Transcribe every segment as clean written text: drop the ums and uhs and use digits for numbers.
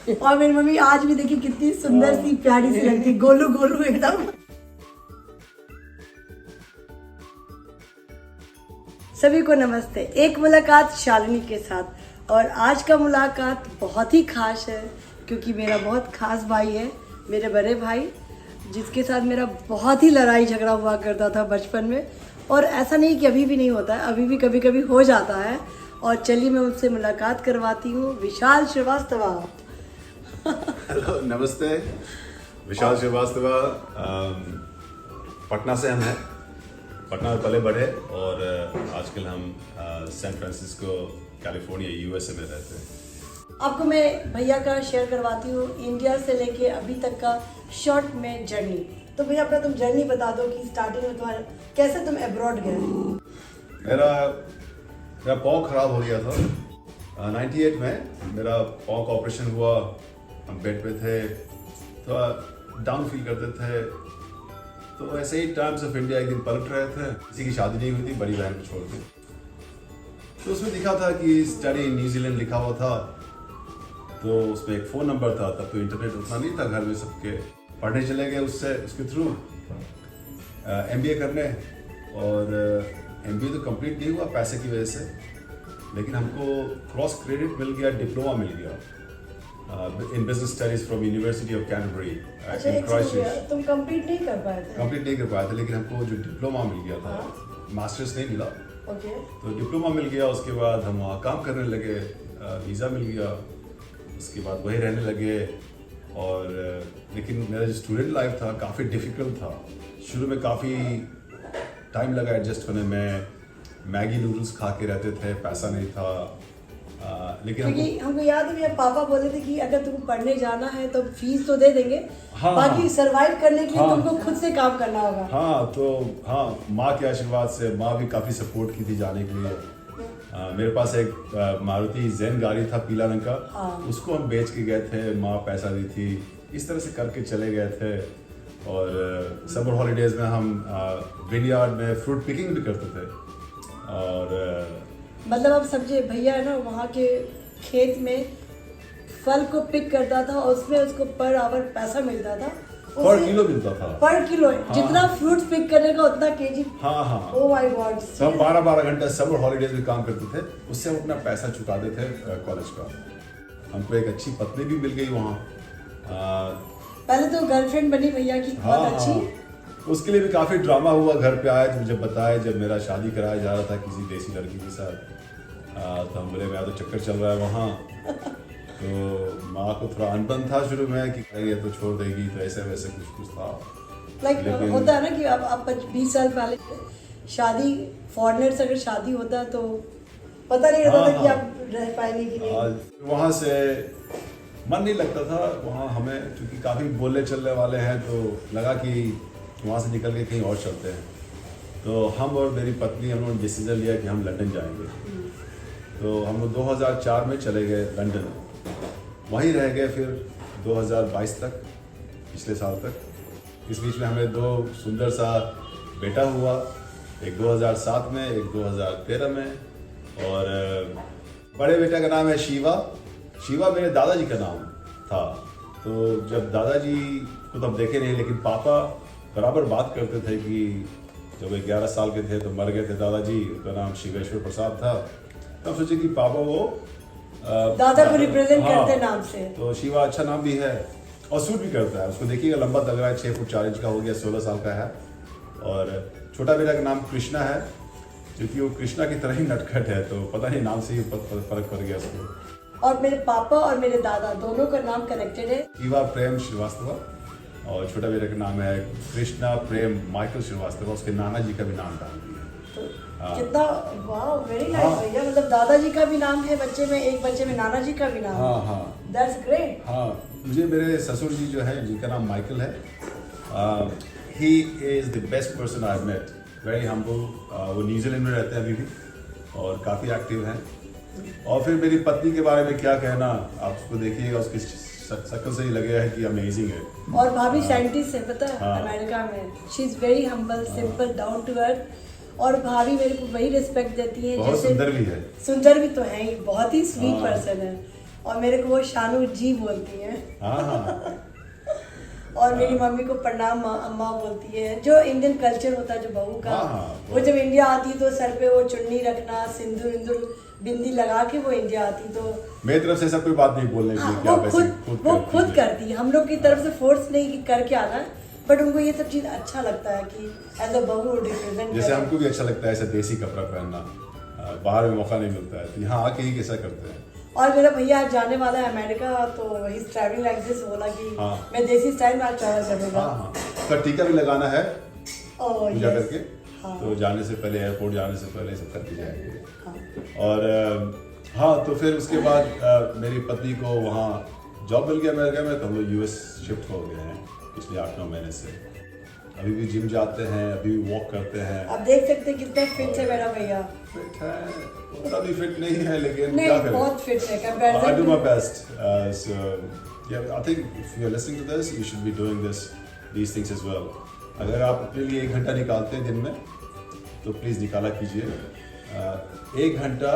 और मेरी मम्मी आज भी देखिए कितनी सुंदर सी प्यारी सी लगती, गोलू गोलू एकदम। सभी को नमस्ते। एक मुलाकात शालिनी के साथ, और आज का मुलाकात बहुत ही खास है क्योंकि मेरा बहुत खास भाई है, मेरे बड़े भाई, जिसके साथ मेरा बहुत ही लड़ाई झगड़ा हुआ करता था बचपन में। और ऐसा नहीं कि अभी भी नहीं होता है, अभी भी कभी कभी हो जाता है। और चलिए मैं उनसे मुलाकात करवाती हूँ। विशाल श्रीवास्तव। हेलो, नमस्ते। विशाल श्रीवास्तव। पटना से हम हैं, पटना में पले बढ़े और आजकल हम सैन फ्रांसिस्को कैलिफोर्निया यूएसए में रहते हैं। आपको मैं भैया का शेयर करवाती हूँ इंडिया से लेके अभी तक का शॉर्ट में जर्नी। तो भैया अपना तुम जर्नी बता दो कि स्टार्टिंग में तुम्हारा कैसे तुम अब्रॉड गए। मेरा पाँव खराब हो गया था 98 में। मेरा पाँव का ऑपरेशन हुआ, हम बेड पे थे, थोड़ा डाउन फील करते थे। तो ऐसे ही टाइम्स ऑफ इंडिया एक दिन पलट रहे थे, किसी की शादी नहीं हुई थी, बड़ी बहन को छोड़ के। तो उसमें लिखा था कि स्टडी इन न्यूजीलैंड लिखा हुआ था। तो उसमें एक फ़ोन नंबर था, तब तो इंटरनेट उतना नहीं था घर में सबके। पढ़ने चले गए उसके थ्रू MBA करने, और MBA तो कंप्लीट नहीं हुआ पैसे की वजह से, लेकिन हमको क्रॉस क्रेडिट मिल गया, डिप्लोमा मिल गया in business studies from university of Canterbury in Christchurch. तुम कंप्लीट नहीं कर पाए थे? कंप्लीट नहीं कर पाया था, लेकिन हमको जो डिप्लोमा मिल गया था, मास्टर्स नहीं मिला। तो डिप्लोमा मिल गया, उसके बाद हम वहाँ काम करने लगे, वीज़ा मिल गया, उसके बाद वहीं रहने लगे। और लेकिन मेरा जो स्टूडेंट लाइफ था काफ़ी डिफ़िकल्ट था। शुरू में काफ़ी टाइम लगा एडजस्ट होने में। मैगी नूडल्स खा के रहते थे, पैसा नहीं था। लेकिन हमको याद है मेरे पापा बोले थे कि अगर तुमको पढ़ने जाना है तो फीस तो दे देंगे, बाकी सरवाइव करने के लिए तुमको खुद से काम करना होगा। माँ के आशीर्वाद से, माँ भी काफ़ी सपोर्ट की थी जाने के लिए। मेरे पास एक मारुति ज़ेन गाड़ी था पीला रंग का, उसको हम बेच के गए थे, माँ पैसा दी थी। इस तरह से करके चले गए थे। और समर हॉलीडेज में हम विनयार्ड में फ्रूट पिकिंग भी करते थे। और मतलब आप समझे, भैया है ना, वहाँ के खेत में फल को पिक करता था और उसमें उसको पर आवर पैसा मिलता था, पर किलो मिलता था। पर किलो जितना फ्रूट पिक करने का उतना केजी। Oh my God. तो हम 12-12 घंटा समर हॉलीडेज में काम करते थे, उससे हम अपना पैसा चुकाते थे कॉलेज का। हमको एक अच्छी पत्नी भी मिल गई वहाँ। पहले तो गर्लफ्रेंड बनी भैया की, बहुत अच्छी। उसके लिए भी काफ़ी ड्रामा हुआ। घर पे आए तो मुझे बताया, जब मेरा शादी कराया जा रहा था किसी देसी लड़की के साथ, तो हम बोले मेरा तो चक्कर चल रहा है वहाँ। तो माँ को थोड़ा अनबन था शुरू में कि ये तो छोड़ देगी, तो ऐसे वैसे कुछ था। लेकिन होता है ना कि आप 20 साल पहले शादी, फॉरेनर से अगर शादी होता है तो पता नहीं रहता था कि आप रह पाएंगे कि नहीं। वहाँ से मन नहीं लगता था वहाँ हमें, क्योंकि काफ़ी बोलने चलने वाले हैं, तो लगा कि वहाँ से निकल के कहीं और चलते हैं। तो हम और मेरी पत्नी, हम लोगों ने डिसीजन लिया कि हम लंदन जाएंगे। तो हम लोग 2004 में चले गए लंदन, वहीं रह गए फिर 2022 तक, पिछले साल तक। इस बीच में हमें 2 सुंदर सा बेटा हुआ, एक 2007 में, एक 2013 में। और बड़े बेटा का नाम है शिवा। शिवा मेरे दादाजी का नाम था। तो जब दादाजी को तो हम देखे नहीं, लेकिन पापा बराबर बात करते थे कि जब वे 11 साल के थे तो मर गए थे दादाजी, उनका नाम शिवेश्वर प्रसाद था। तब सोचे कि पापा वो दादा को रिप्रेजेंट करते नाम से। तो शिवा अच्छा नाम भी है और सूट भी करता है। उसको देखिएगा, लंबा लग रहा है, 6 फुट 4 इंच का हो गया, 16 साल का है। और छोटा बेटा का नाम कृष्णा है, क्योंकि वो कृष्णा की तरह ही नटखट है, तो पता नहीं नाम से ही फर्क पड़ गया उसको। और मेरे पापा और मेरे दादा दोनों का नाम कनेक्टेड है, शिवा प्रेम श्रीवास्तव। और छोटा बेटा का नाम है कृष्णा प्रेम माइकल श्रीवास्तव। उसके नाना जी का भी नाम डाल दिया। तो कितना वाह, वेरी नाइस भैया। मतलब दादाजी का भी नाम है बच्चे में, एक बच्चे में नाना जी का भी नाम है। That's great. मुझे मेरे ससुर जी जो है, जिनका नाम माइकल है, he is the best person I met, very humble. वो न्यूजीलैंड में रहते हैं अभी भी और काफ़ी एक्टिव हैं। और फिर मेरी पत्नी के बारे में क्या कहना, आप उसको देखिएगा, उसकी शक्ल से ही लगेगा है कि अमेजिंग है। और भाभी साइंटिस्ट है, पता है, अमेरिका में। She is very humble, simple, down to earth. और भाभी मेरे को वही रिस्पेक्ट देती है, बहुत सुंदर भी है। सुंदर भी तो है ही, बहुत ही स्वीट पर्सन है। और मेरे को वो शानू जी बोलती हैं। हाँ और मेरी मम्मी को प्रणाम अम्मा बोलती है। जो इंडियन कल्चर होता है जो बहू का, वो जब इंडिया आती है तो सर पे वो चुन्नी रखना, सिंदूर इंदूर बिंदी लगा के वो इंडिया आती तो मेरी तरफ से सब कोई बात नहीं बोलने की कि आप ऐसे वो खुद करती है। हम लोग की तरफ से फोर्स नहीं कि करके आना है, बट उनको ये सब चीज अच्छा लगता है कि एज अ बहू रिप्रेजेंट। जैसे हमको भी अच्छा लगता है ऐसा देसी कपड़ा पहनना, बाहर में मौका नहीं मिलता है, तो यहाँ आके ही कैसा करते हैं। और मेरा भैया आज जाने वाला है अमेरिका, तो he is travelling like this, बोला कि मैं देसी स्टाइल में आज ट्रैवल करूंगा। हाँ, तो टीका भी लगाना है पूजा yes. करके। तो जाने से पहले, एयरपोर्ट जाने से पहले सब करके जाएंगे। और हाँ, तो फिर उसके बाद मेरी पत्नी को वहाँ जॉब मिल गया अमेरिका में, तो हम लोग यूएस शिफ्ट हो गए हैं पिछले 8-9 महीने से। अभी भी जिम जाते हैं, अभी भी वॉक करते हैं। आप देख सकते हैं कितना फिट है मेरा भैया। फिट है, उतना भी फिट नहीं है, लेकिन नहीं, क्या करें, बहुत फिट है comparison. I do my best. So yeah, I think if you are listening to this, you should be doing these things as well. अगर आप अपने लिए 1 घंटा निकालते हैं दिन में, तो प्लीज निकाला कीजिए। 1 घंटा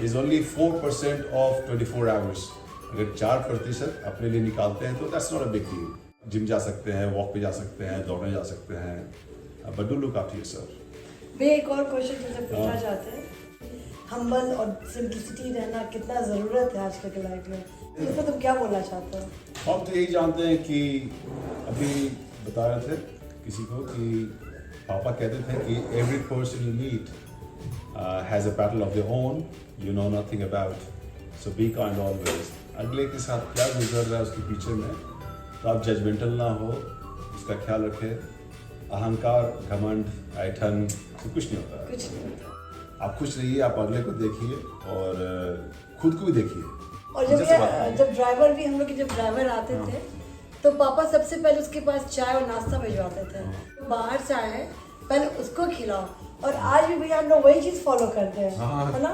is only 4% of 24 hours. अगर 4% अपने लिए निकालते हैं तो that's not a big deal. Gym जा सकते हैं, वॉक पे जा सकते हैं, दौड़ने जा सकते हैं, but do look after yourself. भैया एक और क्वेश्चन तुमसे पूछना चाहते हैं, हम्बल और सिंपलिसिटी रहना कितना ज़रूरत है आजकल के लाइफ में, इसमें तुम क्या बोलना चाहते हो? हम तो यही जानते हैं कि अभी बता रहे थे किसी को कि पापा कहते थे कि every person you meet has a battle of their own you know nothing about, so be kind always. अगले के साथ क्या गुजर रहा है उसके पीछे में, तो आप जजमेंटल ना हो, उसका ख्याल रखें। अहंकार, घमंड, ऐठन से कुछ नहीं होता है। कुछ नहीं होता। आप खुश रहिए, आप अगले को देखिए और खुद को भी देखिए। और जब ड्राइवर भी, हम लोग के जब ड्राइवर आते थे तो पापा सबसे पहले उसके पास चाय और नाश्ता भिजवाते थे। तो बाहर से आए हैं, पहले उसको खिलाओ। और आज भी भैया हम लोग वही चीज़ फॉलो करते हैं, है ना?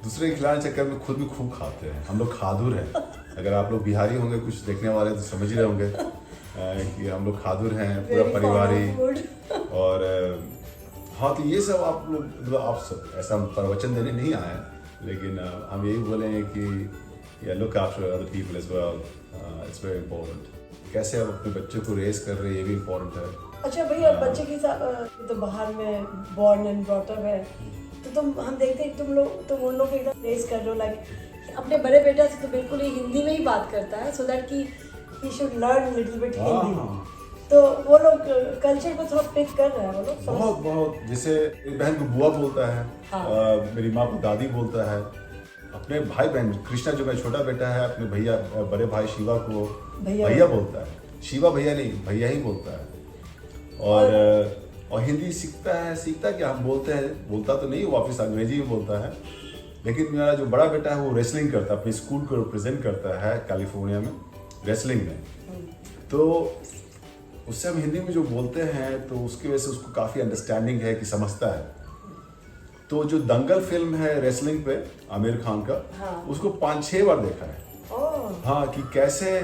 दूसरे के खिलाने चक्कर में खुद भी खूब खाते हैं। हम लोग खादुर हैं। अगर आप लोग बिहारी होंगे, कुछ देखने वाले तो समझ ही रहे होंगे कि हम लोग खादुर हैं, पूरा परिवारी। और हाँ, तो ये सब आप लोग, मतलब आप सब ऐसा प्रवचन देने नहीं आए हैं, लेकिन हम यही बोले हैं कि look after other people as well, it's very important. कैसे आप अपने बच्चे को रेस कर रहे हैं, ये भी इम्पोर्टेंट है। अच्छा भैया, बच्चे के साथ तो बाहर में बॉर्न एंड ब्रॉट अप है, तो हम देखते हैं तुम उन लोग एकदम रेस कर रहे हो, लाइक अपने बड़े बेटा से तो बिल्कुल ही हिंदी में ही बात करता है, सो दैट कि he should learn little bit Hindi. तो वो लोग कल्चर को थोड़ा पिक कर रहे हैं, वो लोग बहुत। जैसे एक बहन को बुआ बोलता है, मेरी माँ को दादी बोलता है। अपने भाई बहन, कृष्णा जो मेरा छोटा बेटा है, अपने भैया, बड़े भाई शिवा को भैया बोलता है। शिवा भैया नहीं, भैया ही बोलता है। और हिंदी सीखता क्या, हम बोलते हैं, बोलता तो नहीं, वापस अंग्रेजी में बोलता है। लेकिन मेरा जो बड़ा बेटा है वो रेसलिंग करता है, अपने स्कूल को रिप्रेजेंट करता है कैलिफोर्निया में रेसलिंग में। तो उससे हम हिंदी में जो बोलते हैं तो उसकी वजह से उसको काफ़ी अंडरस्टैंडिंग है, कि समझता है। तो जो दंगल फिल्म है रेसलिंग पे आमिर खान का, उसको 5-6 बार देखा है। हाँ, कि कैसे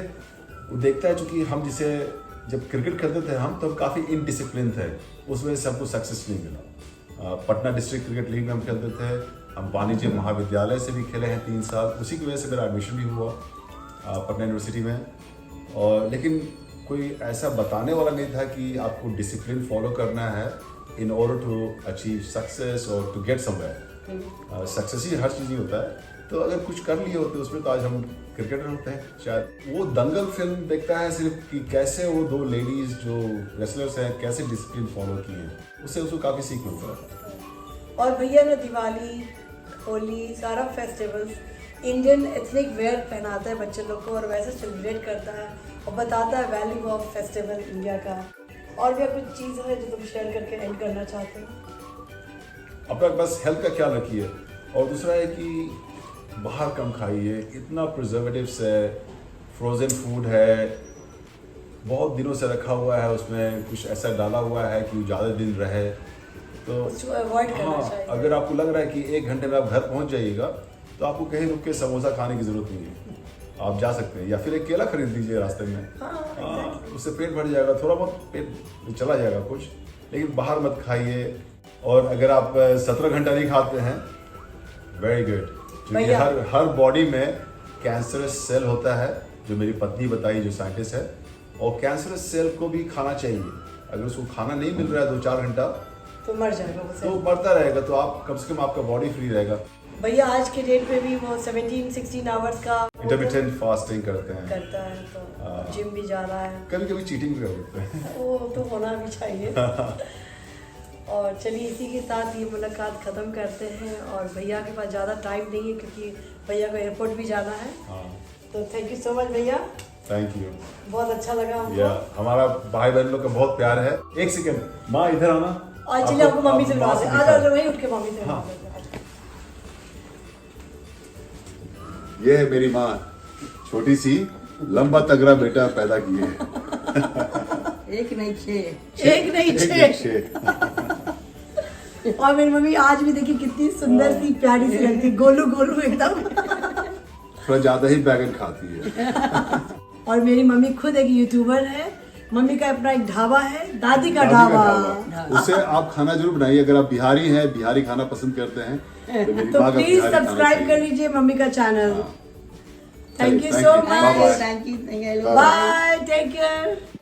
वो देखता है, चूंकि हम जिसे जब क्रिकेट खेलते थे हम, तो काफ़ी इनडिसिप्लिन थे, उस वजह से हमको सक्सेस नहीं मिला। पटना डिस्ट्रिक्ट क्रिकेट लीग में हम खेलते थे, हम वाणिज्य महाविद्यालय से भी खेले हैं 3 साल, उसी की वजह से मेरा एडमिशन भी हुआ पटना यूनिवर्सिटी में। और लेकिन कोई ऐसा बताने वाला नहीं था कि आपको डिसिप्लिन फॉलो करना है in order to achieve success और टू गेट समवेयर। सक्सेस ही हर चीज़ नहीं होता है, तो अगर कुछ कर लिए होते उसमें तो आज हम क्रिकेटर होते हैं शायद। वो दंगल फिल्म देखता है सिर्फ कि कैसे वो 2 लेडीज जो रेसलर्स हैं कैसे डिसिप्लिन फॉलो किए, उससे उसको काफ़ी सीख मिलता है। और भैया ना दिवाली, होली, सारा फेस्टिवल्स इंडियन एथनिक वेयर पहनाता है बच्चे लोग को, और वैसे सेलिब्रेट करता है और बताता है वैल्यू ऑफ फेस्टिवल इंडिया का। और भी कुछ चीज़ है जो तुम शेयर करके एंड करना चाहते हो? अपना बस हेल्थ का ख्याल रखिए, और दूसरा है कि बाहर कम खाइए। इतना प्रिजर्वेटिव्स है, फ्रोज़न फूड है, बहुत दिनों से रखा हुआ है, उसमें कुछ ऐसा डाला हुआ है कि ज़्यादा दिन रहे, तो अवॉइड करना चाहिए। अगर आपको लग रहा है कि 1 घंटे में आप घर पहुंच जाइएगा, तो आपको कहीं रुक के समोसा खाने की ज़रूरत नहीं है, आप जा सकते हैं, या फिर एक केला खरीद लीजिए रास्ते में। उससे पेट भर जाएगा, थोड़ा बहुत पेट चला जाएगा कुछ, लेकिन बाहर मत खाइए। और अगर आप 17 घंटा नहीं खाते हैं, वेरी गुड, क्योंकि हर बॉडी में कैंसरस सेल होता है, जो मेरी पत्नी बताई, जो साइंटिस्ट है। और कैंसरस सेल को भी खाना चाहिए। अगर उसको खाना नहीं मिल रहा है 2-4 घंटा तो मर जाएगा वो तो सेल। मरता रहेगा। तो आप कम से कम आपका बॉडी फ्री रहेगा। भैया आज के डेट पे भी वो 17-16 आवर्स का इंटरमिटेंट फास्टिंग करते हैं, करता है, तो जिम भी जा रहा है। कभी कभी चीटिंग भी कर देते हैं। वो तो होना भी चाहिए। और चलिए इसी के साथ ये मुलाकात ख़त्म करते हैं। और भैया के पास ज़्यादा टाइम नहीं है क्योंकि भैया को एयरपोर्ट भी जाना है। हाँ, तो थैंक यू सो मच भैया, थैंक यू। बहुत अच्छा लगा हमको। या हमारा भाई बहन लोग का बहुत प्यार है। एक सेकंड, माँ इधर आना। और चलिए आपको मम्मी से मिलवा माँ दे। दिखा आ जाओ, वहीं उठ के मम्मी से मिलवा हाँ। दे। ये है मेरी माँ, छोटी सी लंबा तगड़ा बेटा पैदा किए हैं। एक नहीं छह। और मेरी मम्मी आज भी देखिए कितनी सुंदर सी प्यारी सी लगती है, गोलू गोलू एकदम। थोड़ा ज्यादा ही बैगन खाती है। और मेरी मम्मी खुद एक यूट्यूबर है। मम्मी का अपना एक ढाबा है, दादी का दादी ढाबा। उससे आप खाना जरूर बनाइए। अगर आप बिहारी हैं, बिहारी खाना पसंद करते हैं तो मेरी तो माँ का प्लीज बिहारी खाना सब्सक्राइब कर चाहिए। लीजिए मम्मी का चैनल। हाँ। Thank you Thank so you. Bye-bye. Much. Thank you. Bye-bye. Bye, take care.